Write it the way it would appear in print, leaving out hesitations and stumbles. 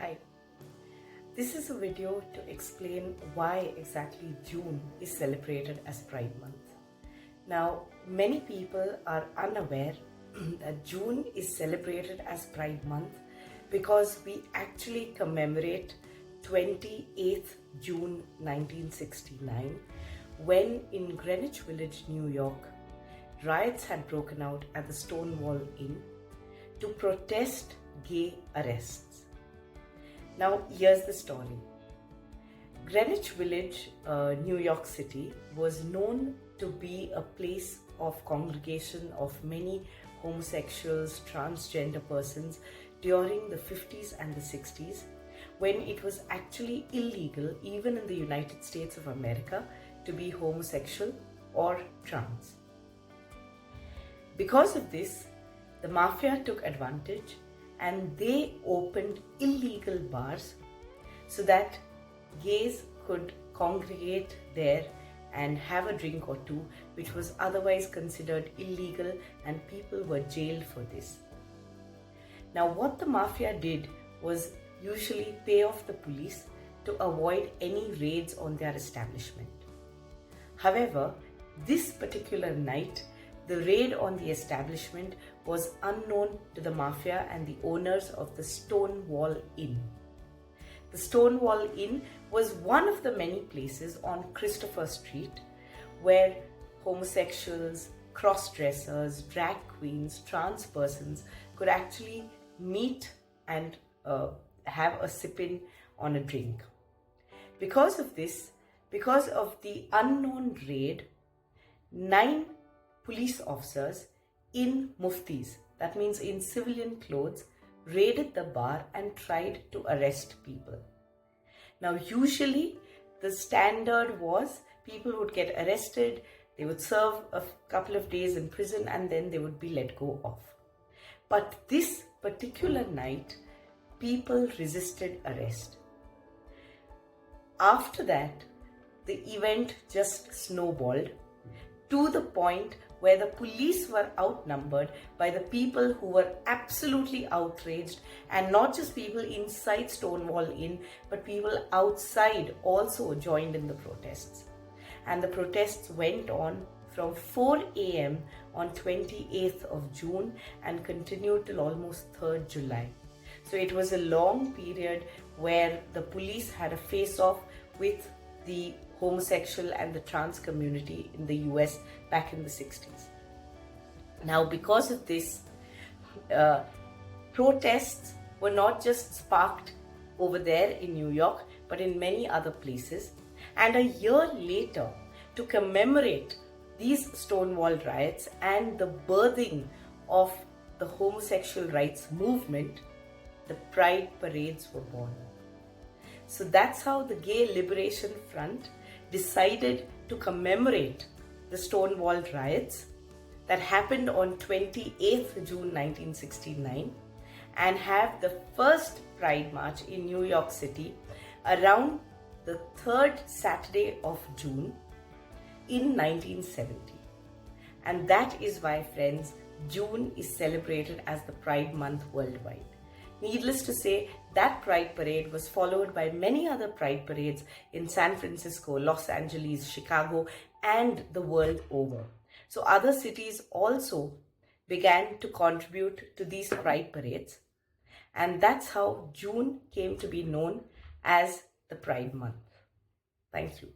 Hi, this is a video to explain why exactly June is celebrated as Pride Month. Now, many people are unaware that June is celebrated as Pride Month because we actually commemorate 28th June 1969 when in Greenwich Village, New York, riots had broken out at the Stonewall Inn to protest gay arrests. Now, here's the story. Greenwich Village, New York City, was known to be a place of congregation of many homosexuals, transgender persons during the 50s and the 60s, when it was actually illegal, even in the United States of America, to be homosexual or trans. Because of this, the mafia took advantage and they opened illegal bars so that gays could congregate there and have a drink or two, which was otherwise considered illegal, and people were jailed for this. Now, what the mafia did was usually pay off the police to avoid any raids on their establishment. However, this particular night, the raid on the establishment was unknown to the mafia and the owners of the Stonewall Inn. The Stonewall Inn was one of the many places on Christopher Street where homosexuals, cross-dressers, drag queens, trans persons could actually meet and have a sip-in on a drink. Because of this, because of the unknown raid, 9 police officers in muftis, that means in civilian clothes, raided the bar and tried to arrest people. Now, usually the standard was people would get arrested, they would serve a couple of days in prison, and then they would be let go of. But this particular night, people resisted arrest. After that, the event just snowballed to the point where the police were outnumbered by the people who were absolutely outraged, and not just people inside Stonewall Inn, but people outside also joined in the protests. And the protests went on from 4 a.m. on 28th of June and continued till almost 3rd July. So it was a long period where the police had a face-off with the homosexual and the trans community in the US back in the 60s. Now, because of this, protests were not just sparked over there in New York, but in many other places. And a year later, to commemorate these Stonewall riots and the birthing of the homosexual rights movement, the Pride parades were born. So that's how the Gay Liberation Front decided to commemorate the Stonewall riots that happened on 28th June 1969 and have the first Pride March in New York City around the 3rd Saturday of June in 1970. And that is why, friends, June is celebrated as the Pride Month worldwide. Needless to say, that Pride Parade was followed by many other Pride Parades in San Francisco, Los Angeles, Chicago, and the world over. So other cities also began to contribute to these Pride Parades. And that's how June came to be known as the Pride Month. Thank you.